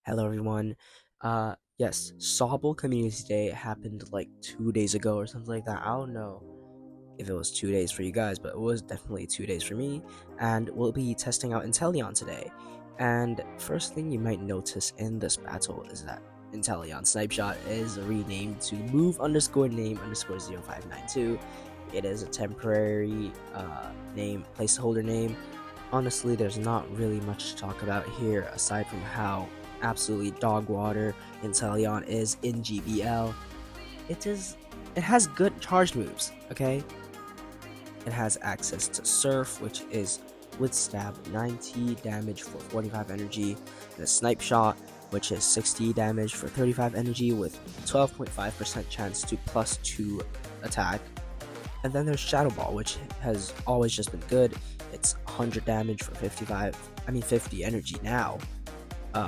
Hello everyone. Yes, Sobble Community Day happened like 2 days ago or something like that. I don't know if it was 2 days for you guys, but it was definitely 2 days for me. And we'll be testing out Inteleon today. And first thing you might notice in this battle is that Inteleon Snipeshot is renamed to move underscore name underscore 0592. It is a temporary name, placeholder name. Honestly, there's not really much to talk about here aside from how absolutely dog water Inteleon is in GBL. It has good charge moves, okay? It has access to Surf, which is with stab 90 damage for 45 energy, and a Snipe Shot, which is 60 damage for 35 energy with 12.5% chance to +2 attack. And then there's Shadow Ball, which has always just been good. It's 100 damage for 50 energy now,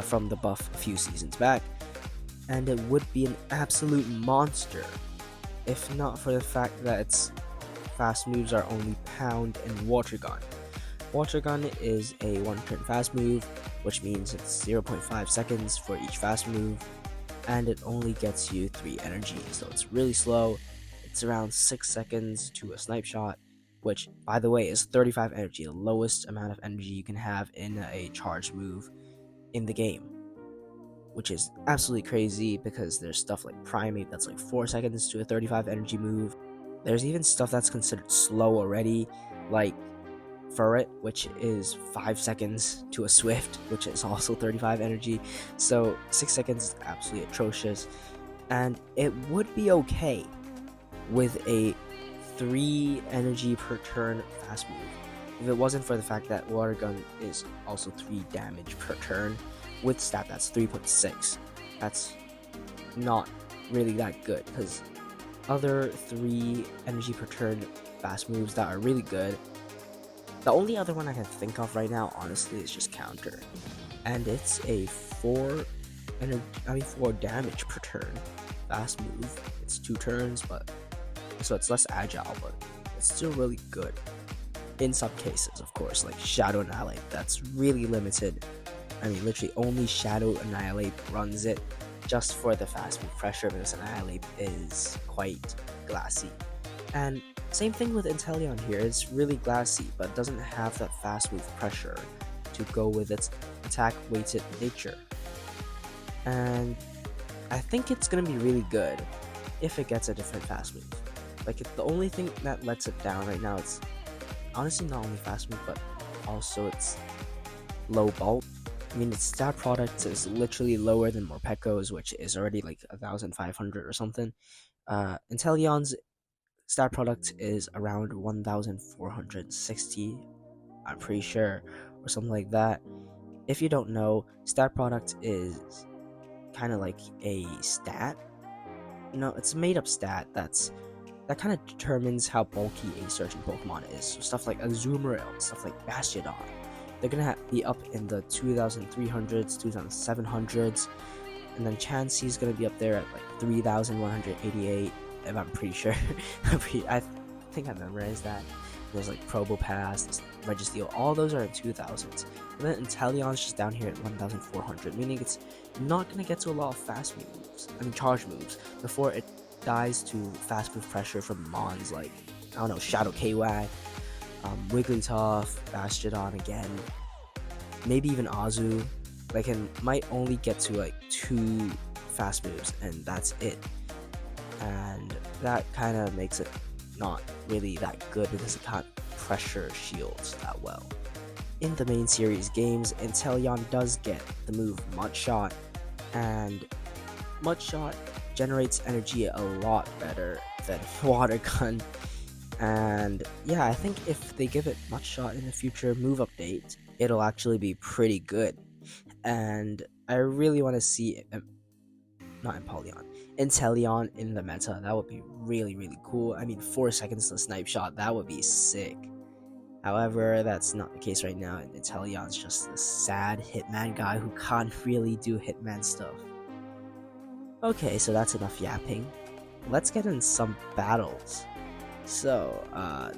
from the buff a few seasons back. And it would be an absolute monster if not for the fact that its fast moves are only Pound and Water Gun. Water Gun is a one-turn fast move, which means it's 0.5 seconds for each fast move, and it only gets you 3 energy, so it's really slow. It's around 6 seconds to a Snipe Shot, which, by the way, is 35 energy, the lowest amount of energy you can have in a charge move in the game, which is absolutely crazy because there's stuff like Primate that's like 4 seconds to a 35 energy move. There's even stuff that's considered slow already, like Furret, which is 5 seconds to a Swift, which is also 35 energy. So 6 seconds is absolutely atrocious, and it would be okay with a 3 energy per turn fast move if it wasn't for the fact that Water Gun is also 3 damage per turn. With stat that's 3.6. That's not really that good, because other 3 energy per turn fast moves that are really good, the only other one I can think of right now honestly is just Counter, and it's a 4 damage per turn fast move. It's 2 turns, but so it's less agile, but it's still really good in some cases. Of course, like Shadow Annihilate, that's really limited. I mean, literally only Shadow Annihilate runs it just for the fast move pressure, because Annihilate is quite glassy. And same thing with Inteleon here, it's really glassy, but doesn't have that fast move pressure to go with its attack weighted nature. And I think it's gonna be really good if it gets a different fast move. Like, the only thing that lets it down right now, it's honestly not only fast move, but also its low bulk. I mean, its stat product is literally lower than Morpeko's, which is already like 1,500 or something. Inteleon's stat product is around 1,460, I'm pretty sure, or something like that. If you don't know, stat product is kind of like a stat. It's a made-up stat that kind of determines how bulky a certain Pokemon is. So stuff like Azumarill, stuff like Bastiodon, they're gonna be up in the 2,300s, 2,700s, and then Chansey's gonna be up there at like 3,188. If I'm pretty sure, I think I memorized that. There's like Probopass, there's Registeel, all those are in 2,000s, and then Inteleon's just down here at 1,400, meaning it's not gonna get to a lot of fast moves. I mean, charge moves before it dies to fast move pressure from mons like, I don't know, Shadow KY, Wigglytuff, Bastiodon again, maybe even Azu. Like, it might only get to like 2 fast moves, and that's it. And that kind of makes it not really that good because it can't pressure shields that well. In the main series games, Inteleon does get the move Mud Shot, and Mud Shot generates energy a lot better than Water Gun. And yeah, I think if they give it Mud Shot in the future move update, it'll actually be pretty good. And I really want to see Inteleon in the meta. That would be really, really cool. I mean, 4 seconds to Snipe Shot, that would be sick. However, that's not the case right now, and Inteleon's just a sad Hitman guy who can't really do Hitman stuff. Okay, so that's enough yapping. Let's get in some battles. So,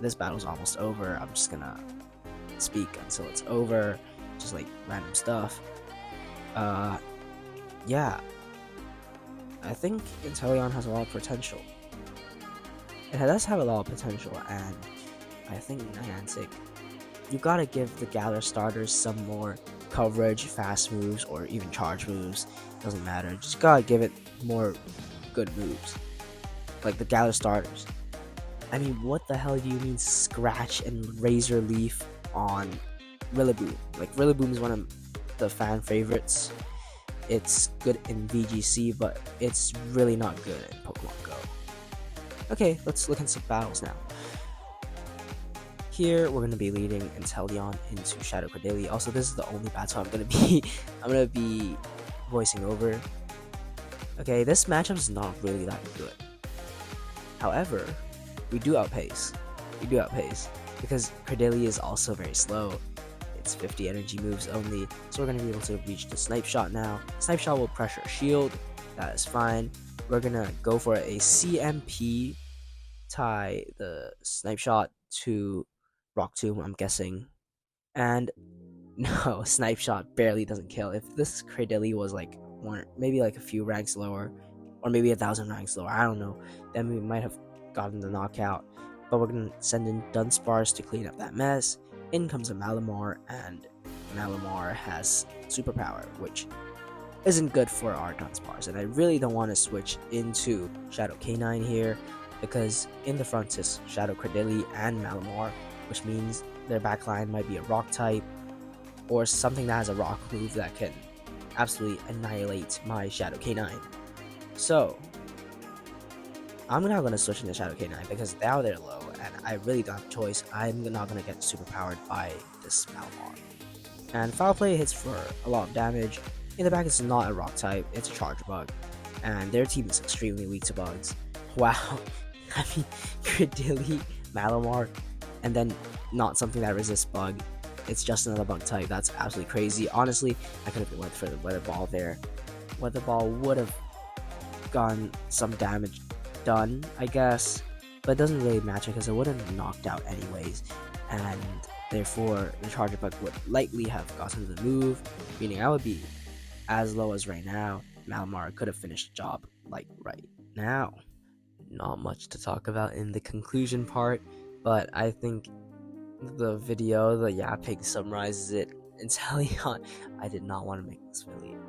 this battle's almost over. I'm just gonna speak until it's over, just like random stuff. yeah, I think Inteleon has a lot of potential. It does have a lot of potential, and I think Niantic, you gotta give the Galar starters some more coverage, fast moves, or even charge moves. Doesn't matter. Just gotta give it more good moves, like the Galar starters. I mean, what the hell do you mean Scratch and Razor Leaf on Rillaboom? Like, Rillaboom is one of the fan favorites. It's good in VGC, but it's really not good in Pokemon Go. Okay, let's look at some battles now. Here we're gonna be leading Inteleon into Shadow Cordeli. Also, this is the only battle I'm gonna be voicing over. Okay, this matchup is not really that good. However, we do outpace. Because Cordeli is also very slow. It's 50 energy moves only, so we're going to be able to reach the Snipe Shot now. Snipe Shot will pressure Shield, that is fine. We're going to go for a CMP, tie the Snipe Shot to Rock Tomb, I'm guessing. And no, Snipe Shot barely doesn't kill. If this Cordeli was like maybe like a few ranks lower, or maybe 1,000 ranks lower, I don't know, then we might have gotten the knockout. But we're gonna send in Dunsparce to clean up that mess. In comes a Malamar, and Malamar has superpower, which isn't good for our Dunsparce. And I really don't want to switch into Shadow Canine here, because in the front is Shadow Cordeli and Malamar, which means their backline might be a rock type, or something that has a rock move that can absolutely annihilate my Shadow Canine. So I'm not going to switch into Shadow Canine because now they're low and I really don't have a choice. I'm not going to get superpowered by this Malamar. And Foul Play hits for a lot of damage. In the back, it's not a rock type, it's a charge bug. And their team is extremely weak to bugs. Wow. I mean, Cordeli, Malamar, and then not something that resists bug. It's just another bug type. That's absolutely crazy. Honestly, I could have went for the Weather Ball there. Weather Ball would have gotten some damage done, I guess, but it doesn't really matter because it would have knocked out anyways, and therefore the Charger Bug would likely have gotten the move, meaning I would be as low as right now. Malamar could have finished the job like right now. Not much to talk about in the conclusion part, but I think the video, the yapping summarizes it. Inteleon, I did not want to make this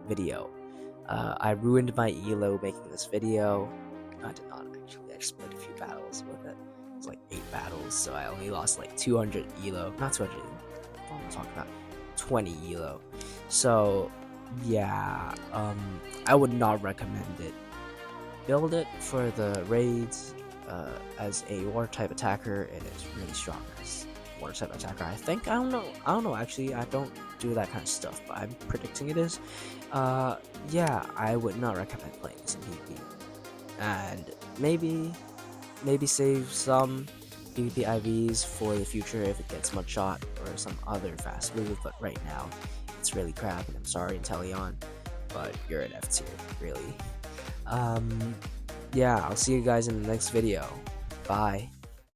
video. I ruined my elo making this video. I did not actually. I just played a few battles with it. It was like 8 battles, so I only lost like 200 elo. Not 200. What am I talking about? 20 elo. So yeah, I would not recommend it. Build it for the raids as a water type attacker, and it's really strong as water type attacker. I think. I don't know. Actually, I don't do that kind of stuff, but I'm predicting it is. Yeah, I would not recommend playing this in PvP. And maybe save some PvP IVs for the future if it gets Mudshot or some other fast move, but right now it's really crap, and I'm sorry, Inteleon, but you're an F tier, really. Yeah, I'll see you guys in the next video. Bye.